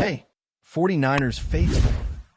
Hey, 49ers faithful.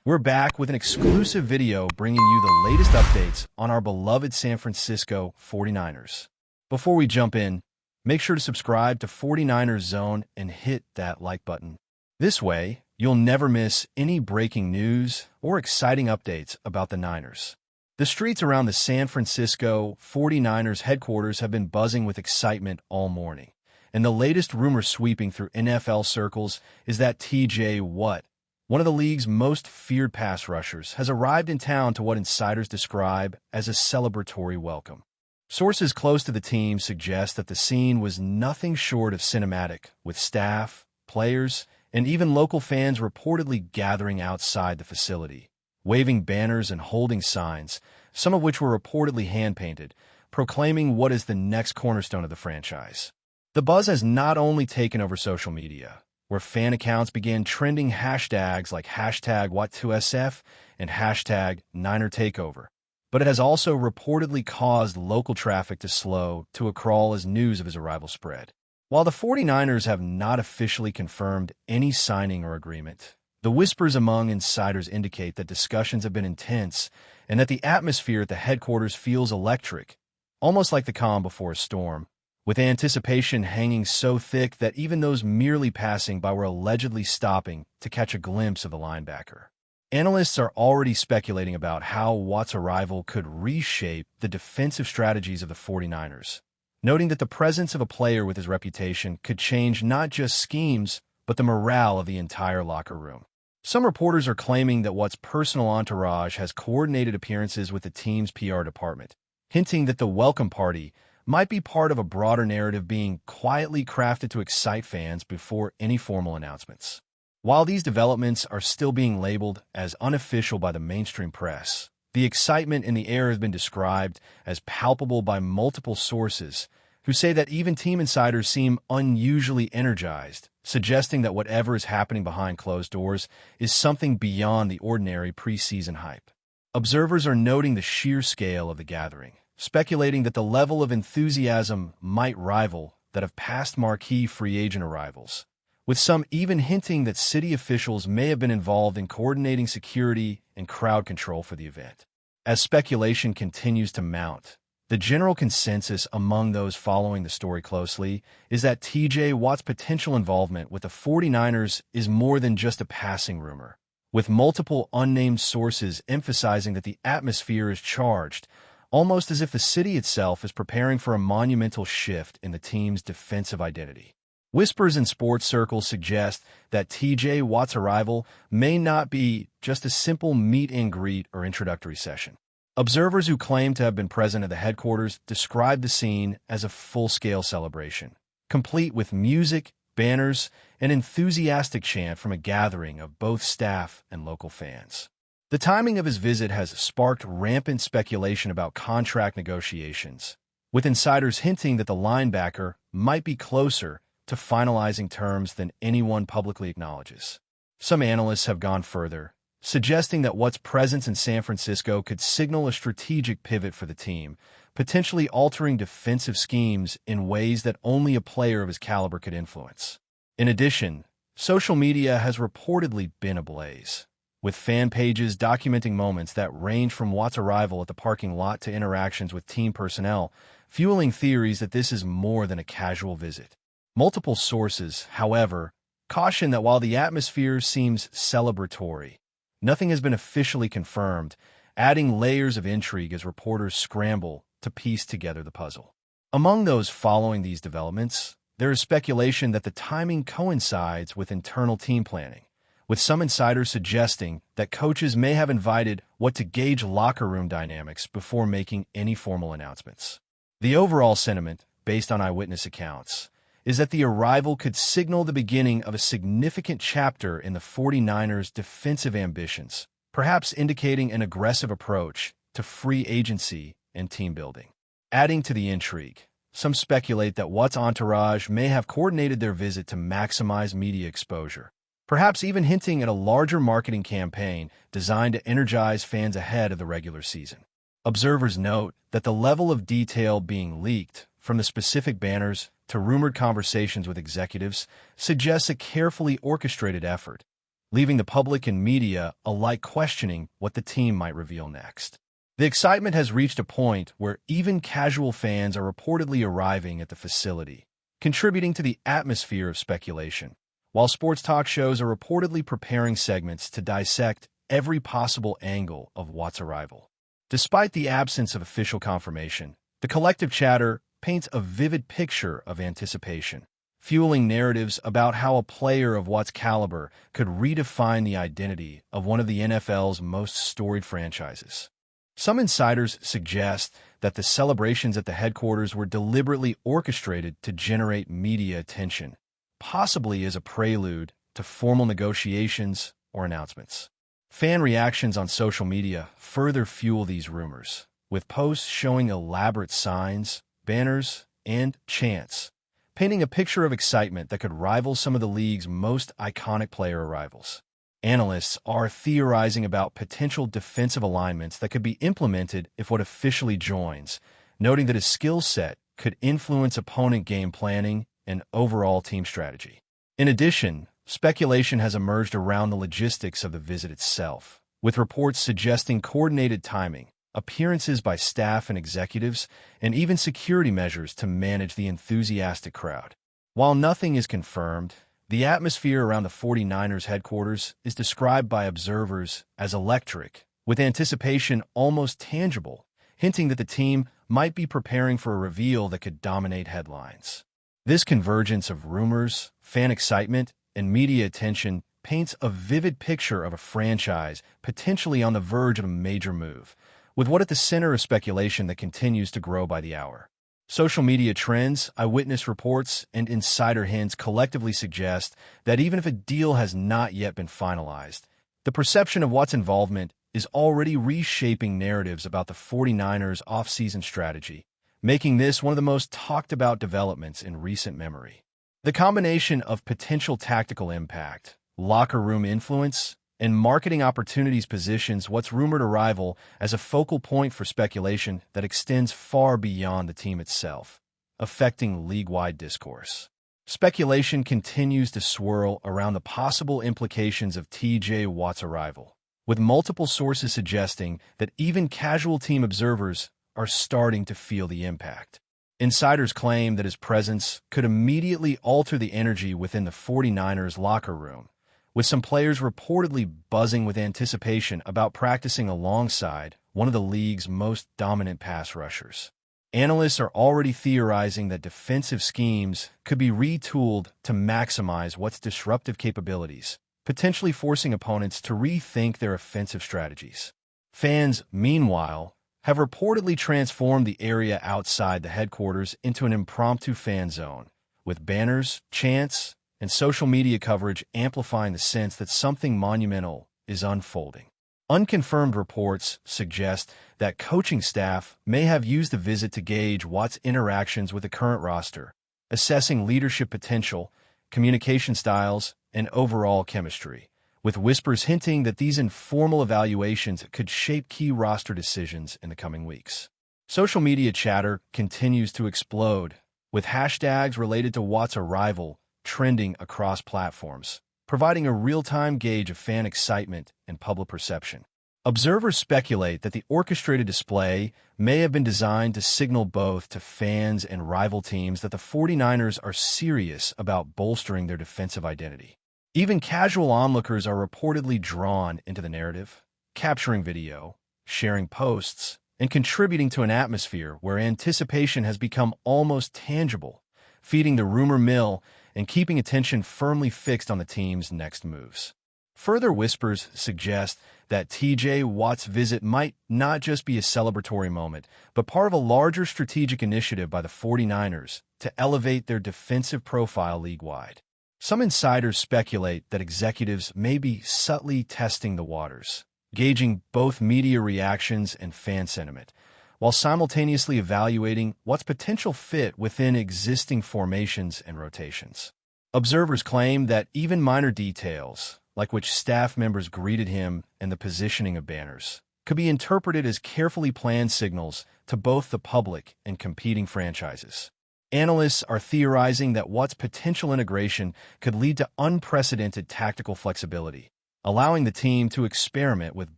We're back with an exclusive video bringing you the latest updates on our beloved San Francisco 49ers. Before we jump in, make sure to subscribe to 49ers Zone and hit that like button. This way, you'll never miss any breaking news or exciting updates about the Niners. The streets around the San Francisco 49ers headquarters have been buzzing with excitement all morning. And the latest rumor sweeping through NFL circles is that T.J. Watt, one of the league's most feared pass rushers, has arrived in town to what insiders describe as a celebratory welcome. Sources close to the team suggest that the scene was nothing short of cinematic, with staff, players, and even local fans reportedly gathering outside the facility, waving banners and holding signs, some of which were reportedly hand-painted, proclaiming what is the next cornerstone of the franchise. The buzz has not only taken over social media, where fan accounts began trending hashtags like hashtag What2SF and hashtag NinerTakeover, but it has also reportedly caused local traffic to slow to a crawl as news of his arrival spread. While the 49ers have not officially confirmed any signing or agreement, the whispers among insiders indicate that discussions have been intense and that the atmosphere at the headquarters feels electric, almost like the calm before a storm, with anticipation hanging so thick that even those merely passing by were allegedly stopping to catch a glimpse of the linebacker. Analysts are already speculating about how Watt's arrival could reshape the defensive strategies of the 49ers, noting that the presence of a player with his reputation could change not just schemes, but the morale of the entire locker room. Some reporters are claiming that Watt's personal entourage has coordinated appearances with the team's PR department, hinting that the welcome party might be part of a broader narrative being quietly crafted to excite fans before any formal announcements. While these developments are still being labeled as unofficial by the mainstream press, the excitement in the air has been described as palpable by multiple sources who say that even team insiders seem unusually energized, suggesting that whatever is happening behind closed doors is something beyond the ordinary preseason hype. Observers are noting the sheer scale of the gathering, speculating that the level of enthusiasm might rival that of past marquee free agent arrivals, with some even hinting that city officials may have been involved in coordinating security and crowd control for the event. As speculation continues to mount, the general consensus among those following the story closely is that T.J. Watt's potential involvement with the 49ers is more than just a passing rumor, with multiple unnamed sources emphasizing that the atmosphere is charged, almost as if the city itself is preparing for a monumental shift in the team's defensive identity. Whispers in sports circles suggest that T.J. Watt's arrival may not be just a simple meet and greet or introductory session. Observers who claim to have been present at the headquarters describe the scene as a full-scale celebration, complete with music, banners, and enthusiastic chant from a gathering of both staff and local fans. The timing of his visit has sparked rampant speculation about contract negotiations, with insiders hinting that the linebacker might be closer to finalizing terms than anyone publicly acknowledges. Some analysts have gone further, suggesting that Watt's presence in San Francisco could signal a strategic pivot for the team, potentially altering defensive schemes in ways that only a player of his caliber could influence. In addition, social media has reportedly been ablaze, with fan pages documenting moments that range from Watt's arrival at the parking lot to interactions with team personnel, fueling theories that this is more than a casual visit. Multiple sources, however, caution that while the atmosphere seems celebratory, nothing has been officially confirmed, adding layers of intrigue as reporters scramble to piece together the puzzle. Among those following these developments, there is speculation that the timing coincides with internal team planning, with some insiders suggesting that coaches may have invited Watt to gauge locker room dynamics before making any formal announcements. The overall sentiment, based on eyewitness accounts, is that the arrival could signal the beginning of a significant chapter in the 49ers' defensive ambitions, perhaps indicating an aggressive approach to free agency and team building. Adding to the intrigue, some speculate that Watt's entourage may have coordinated their visit to maximize media exposure, perhaps even hinting at a larger marketing campaign designed to energize fans ahead of the regular season. Observers note that the level of detail being leaked, from the specific banners to rumored conversations with executives, suggests a carefully orchestrated effort, leaving the public and media alike questioning what the team might reveal next. The excitement has reached a point where even casual fans are reportedly arriving at the facility, contributing to the atmosphere of speculation, while sports talk shows are reportedly preparing segments to dissect every possible angle of Watt's arrival. Despite the absence of official confirmation, the collective chatter paints a vivid picture of anticipation, fueling narratives about how a player of Watt's caliber could redefine the identity of one of the NFL's most storied franchises. Some insiders suggest that the celebrations at the headquarters were deliberately orchestrated to generate media attention, possibly as a prelude to formal negotiations or announcements. Fan reactions on social media further fuel these rumors, with posts showing elaborate signs, banners, and chants, painting a picture of excitement that could rival some of the league's most iconic player arrivals. Analysts are theorizing about potential defensive alignments that could be implemented if Watt officially joins, noting that his skill set could influence opponent game planning and overall team strategy. In addition, speculation has emerged around the logistics of the visit itself, with reports suggesting coordinated timing, appearances by staff and executives, and even security measures to manage the enthusiastic crowd. While nothing is confirmed, the atmosphere around the 49ers headquarters is described by observers as electric, with anticipation almost tangible, hinting that the team might be preparing for a reveal that could dominate headlines. This convergence of rumors, fan excitement, and media attention paints a vivid picture of a franchise potentially on the verge of a major move, with Watt at the center of speculation that continues to grow by the hour. Social media trends, eyewitness reports, and insider hints collectively suggest that even if a deal has not yet been finalized, the perception of Watt's involvement is already reshaping narratives about the 49ers' offseason strategy, making this one of the most talked-about developments in recent memory. The combination of potential tactical impact, locker room influence, and marketing opportunities positions Watt's rumored arrival as a focal point for speculation that extends far beyond the team itself, affecting league-wide discourse. Speculation continues to swirl around the possible implications of T.J. Watt's arrival, with multiple sources suggesting that even casual team observers are starting to feel the impact. Insiders claim that his presence could immediately alter the energy within the 49ers locker room, with some players reportedly buzzing with anticipation about practicing alongside one of the league's most dominant pass rushers. Analysts are already theorizing that defensive schemes could be retooled to maximize Watt's disruptive capabilities, potentially forcing opponents to rethink their offensive strategies. Fans, meanwhile, have reportedly transformed the area outside the headquarters into an impromptu fan zone, with banners, chants, and social media coverage amplifying the sense that something monumental is unfolding. Unconfirmed reports suggest that coaching staff may have used the visit to gauge Watt's interactions with the current roster, assessing leadership potential, communication styles, and overall chemistry, with whispers hinting that these informal evaluations could shape key roster decisions in the coming weeks. Social media chatter continues to explode, with hashtags related to Watt's arrival trending across platforms, providing a real-time gauge of fan excitement and public perception. Observers speculate that the orchestrated display may have been designed to signal both to fans and rival teams that the 49ers are serious about bolstering their defensive identity. Even casual onlookers are reportedly drawn into the narrative, capturing video, sharing posts, and contributing to an atmosphere where anticipation has become almost tangible, feeding the rumor mill and keeping attention firmly fixed on the team's next moves. Further whispers suggest that T.J. Watt's visit might not just be a celebratory moment, but part of a larger strategic initiative by the 49ers to elevate their defensive profile league-wide. Some insiders speculate that executives may be subtly testing the waters, gauging both media reactions and fan sentiment, while simultaneously evaluating Watt's potential fit within existing formations and rotations. Observers claim that even minor details, like which staff members greeted him and the positioning of banners, could be interpreted as carefully planned signals to both the public and competing franchises. Analysts are theorizing that Watt's potential integration could lead to unprecedented tactical flexibility, allowing the team to experiment with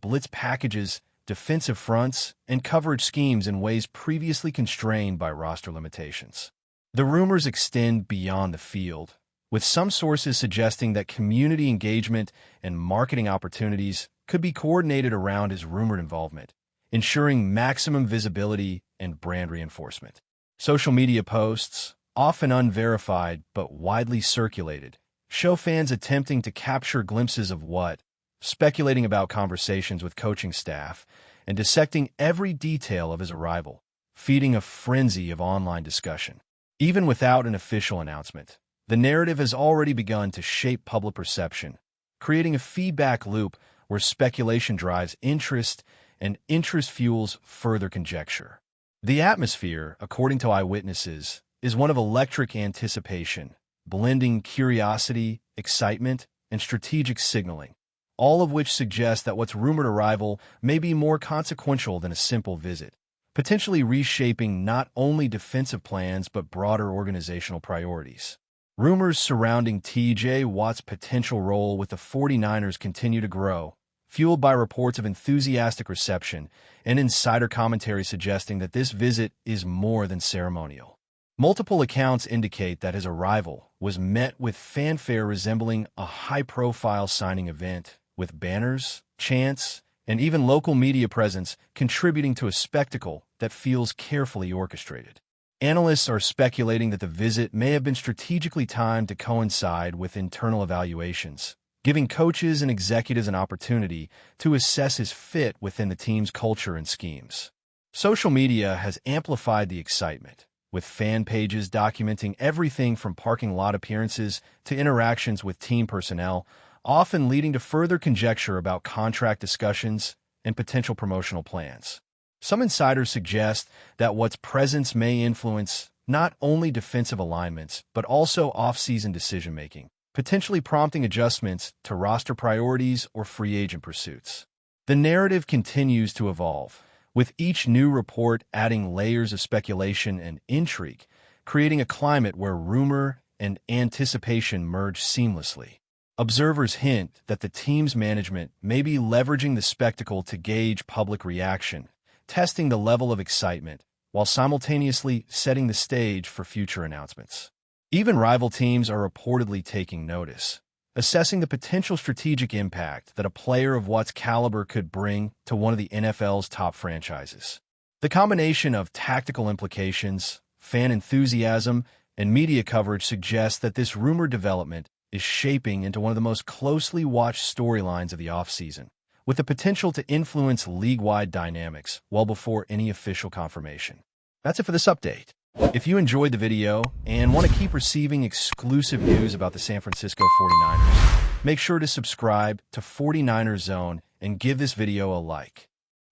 blitz packages, defensive fronts, and coverage schemes in ways previously constrained by roster limitations. The rumors extend beyond the field, with some sources suggesting that community engagement and marketing opportunities could be coordinated around his rumored involvement, ensuring maximum visibility and brand reinforcement. Social media posts, often unverified but widely circulated, show fans attempting to capture glimpses of Watt, speculating about conversations with coaching staff, and dissecting every detail of his arrival, feeding a frenzy of online discussion. Even without an official announcement, the narrative has already begun to shape public perception, creating a feedback loop where speculation drives interest and interest fuels further conjecture. The atmosphere, according to eyewitnesses, is one of electric anticipation, blending curiosity, excitement, and strategic signaling, all of which suggest that Watt's rumored arrival may be more consequential than a simple visit, potentially reshaping not only defensive plans but broader organizational priorities. Rumors surrounding T.J. Watt's potential role with the 49ers continue to grow, fueled by reports of enthusiastic reception and insider commentary suggesting that this visit is more than ceremonial. Multiple accounts indicate that his arrival was met with fanfare resembling a high-profile signing event, with banners, chants, and even local media presence contributing to a spectacle that feels carefully orchestrated. Analysts are speculating that the visit may have been strategically timed to coincide with internal evaluations, giving coaches and executives an opportunity to assess his fit within the team's culture and schemes. Social media has amplified the excitement, with fan pages documenting everything from parking lot appearances to interactions with team personnel, often leading to further conjecture about contract discussions and potential promotional plans. Some insiders suggest that Watt's presence may influence not only defensive alignments but also off-season decision-making, potentially prompting adjustments to roster priorities or free agent pursuits. The narrative continues to evolve, with each new report adding layers of speculation and intrigue, creating a climate where rumor and anticipation merge seamlessly. Observers hint that the team's management may be leveraging the spectacle to gauge public reaction, testing the level of excitement, while simultaneously setting the stage for future announcements. Even rival teams are reportedly taking notice, assessing the potential strategic impact that a player of Watt's caliber could bring to one of the NFL's top franchises. The combination of tactical implications, fan enthusiasm, and media coverage suggests that this rumored development is shaping into one of the most closely watched storylines of the offseason, with the potential to influence league-wide dynamics well before any official confirmation. That's it for this update. If you enjoyed the video and want to keep receiving exclusive news about the San Francisco 49ers, make sure to subscribe to 49ers Zone and give this video a like.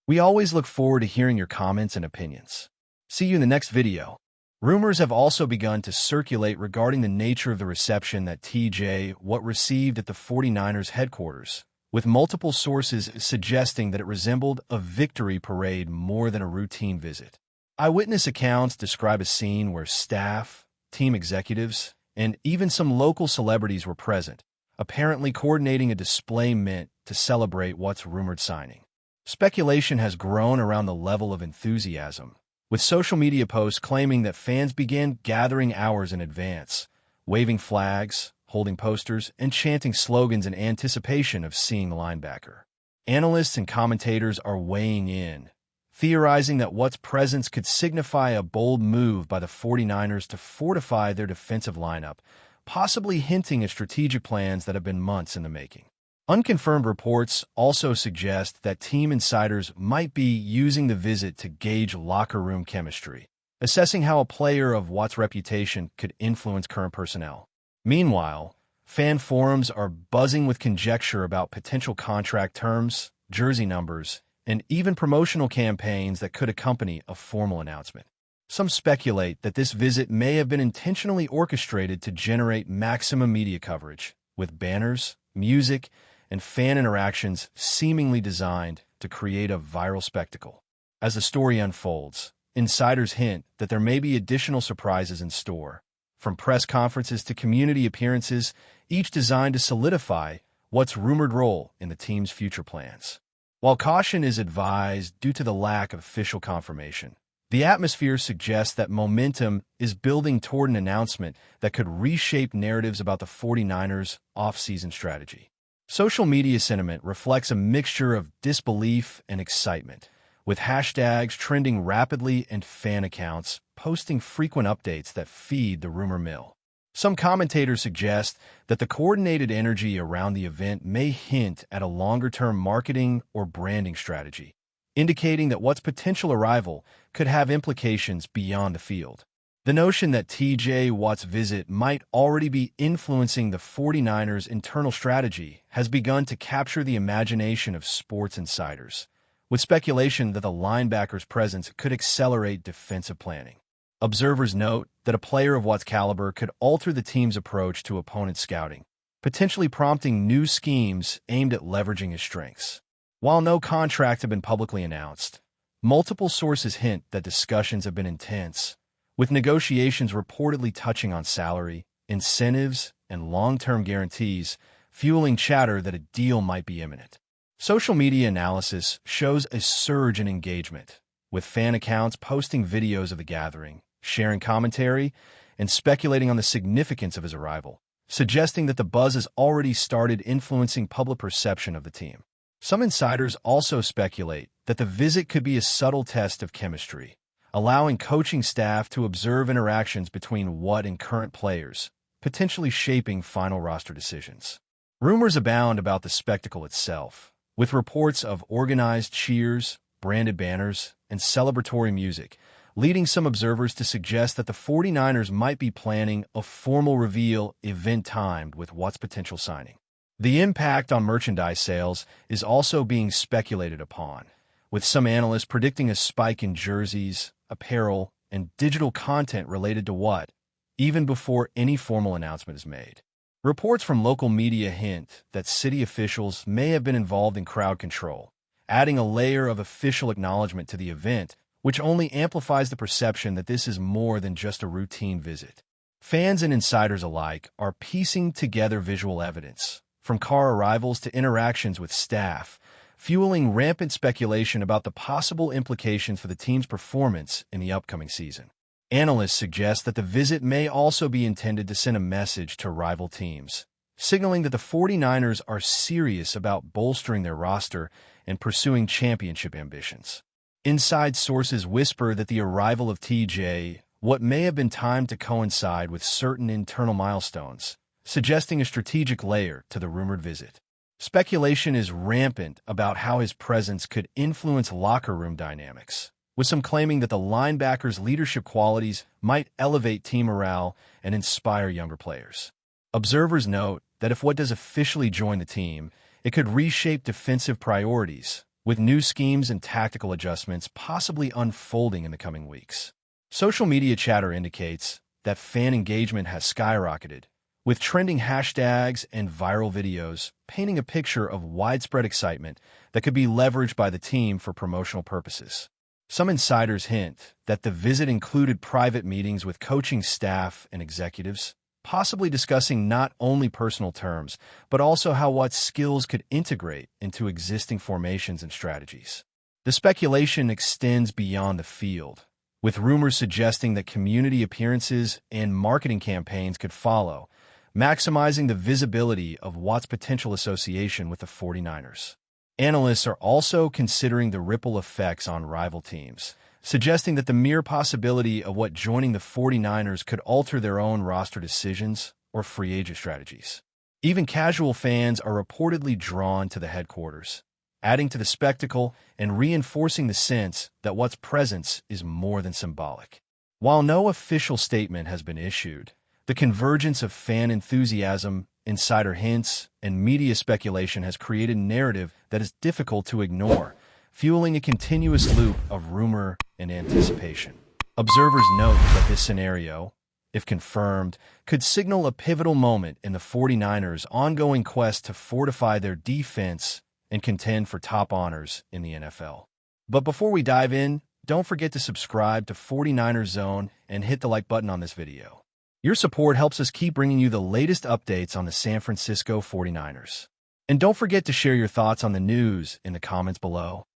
We always look forward to hearing your comments and opinions. See you in the next video. Rumors have also begun to circulate regarding the nature of the reception that T.J. Watt received at the 49ers headquarters, with multiple sources suggesting that it resembled a victory parade more than a routine visit. Eyewitness accounts describe a scene where staff, team executives, and even some local celebrities were present, apparently coordinating a display meant to celebrate Watt's rumored signing. Speculation has grown around the level of enthusiasm, with social media posts claiming that fans began gathering hours in advance, waving flags, holding posters, and chanting slogans in anticipation of seeing the linebacker. Analysts and commentators are weighing in, theorizing that Watt's presence could signify a bold move by the 49ers to fortify their defensive lineup, possibly hinting at strategic plans that have been months in the making. Unconfirmed reports also suggest that team insiders might be using the visit to gauge locker room chemistry, assessing how a player of Watt's reputation could influence current personnel. Meanwhile, fan forums are buzzing with conjecture about potential contract terms, jersey numbers, and even promotional campaigns that could accompany a formal announcement. Some speculate that this visit may have been intentionally orchestrated to generate maximum media coverage, with banners, music, and fan interactions seemingly designed to create a viral spectacle. As the story unfolds, insiders hint that there may be additional surprises in store. From press conferences to community appearances, each designed to solidify what's rumored role in the team's future plans. While caution is advised due to the lack of official confirmation, the atmosphere suggests that momentum is building toward an announcement that could reshape narratives about the 49ers' off-season strategy. Social media sentiment reflects a mixture of disbelief and excitement, with hashtags trending rapidly and fan accounts posting frequent updates that feed the rumor mill. Some commentators suggest that the coordinated energy around the event may hint at a longer-term marketing or branding strategy, indicating that what's potential arrival could have implications beyond the field. The notion that T.J. Watt's visit might already be influencing the 49ers' internal strategy has begun to capture the imagination of sports insiders, with speculation that the linebacker's presence could accelerate defensive planning. Observers note that a player of Watt's caliber could alter the team's approach to opponent scouting, potentially prompting new schemes aimed at leveraging his strengths. While no contracts have been publicly announced, multiple sources hint that discussions have been intense, with negotiations reportedly touching on salary, incentives, and long-term guarantees, fueling chatter that a deal might be imminent. Social media analysis shows a surge in engagement, with fan accounts posting videos of the gathering, sharing commentary, and speculating on the significance of his arrival, suggesting that the buzz has already started influencing public perception of the team. Some insiders also speculate that the visit could be a subtle test of chemistry, allowing coaching staff to observe interactions between Watt and current players, potentially shaping final roster decisions. Rumors abound about the spectacle itself, with reports of organized cheers, branded banners, and celebratory music, leading some observers to suggest that the 49ers might be planning a formal reveal event timed with Watt's potential signing. The impact on merchandise sales is also being speculated upon, with some analysts predicting a spike in jerseys, apparel, and digital content related to Watt, even before any formal announcement is made. Reports from local media hint that city officials may have been involved in crowd control, adding a layer of official acknowledgement to the event, which only amplifies the perception that this is more than just a routine visit. Fans and insiders alike are piecing together visual evidence, from car arrivals to interactions with staff, fueling rampant speculation about the possible implications for the team's performance in the upcoming season. Analysts suggest that the visit may also be intended to send a message to rival teams, signaling that the 49ers are serious about bolstering their roster and pursuing championship ambitions. Inside sources whisper that the arrival of T.J. Watt may have been timed to coincide with certain internal milestones, suggesting a strategic layer to the rumored visit. Speculation is rampant about how his presence could influence locker room dynamics, with some claiming that the linebacker's leadership qualities might elevate team morale and inspire younger players. Observers note that if Watt does officially join the team, it could reshape defensive priorities, with new schemes and tactical adjustments possibly unfolding in the coming weeks. Social media chatter indicates that fan engagement has skyrocketed, with trending hashtags and viral videos painting a picture of widespread excitement that could be leveraged by the team for promotional purposes. Some insiders hint that the visit included private meetings with coaching staff and executives, possibly discussing not only personal terms, but also how Watt's skills could integrate into existing formations and strategies. The speculation extends beyond the field, with rumors suggesting that community appearances and marketing campaigns could follow, maximizing the visibility of Watt's potential association with the 49ers. Analysts are also considering the ripple effects on rival teams, suggesting that the mere possibility of Watt joining the 49ers could alter their own roster decisions or free agent strategies. Even casual fans are reportedly drawn to the headquarters, adding to the spectacle and reinforcing the sense that Watt's presence is more than symbolic. While no official statement has been issued, the convergence of fan enthusiasm, insider hints, and media speculation has created a narrative that is difficult to ignore, fueling a continuous loop of rumor and anticipation. Observers note that this scenario, if confirmed, could signal a pivotal moment in the 49ers' ongoing quest to fortify their defense and contend for top honors in the NFL. But before we dive in, don't forget to subscribe to 49ers Zone and hit the like button on this video. Your support helps us keep bringing you the latest updates on the San Francisco 49ers. And don't forget to share your thoughts on the news in the comments below.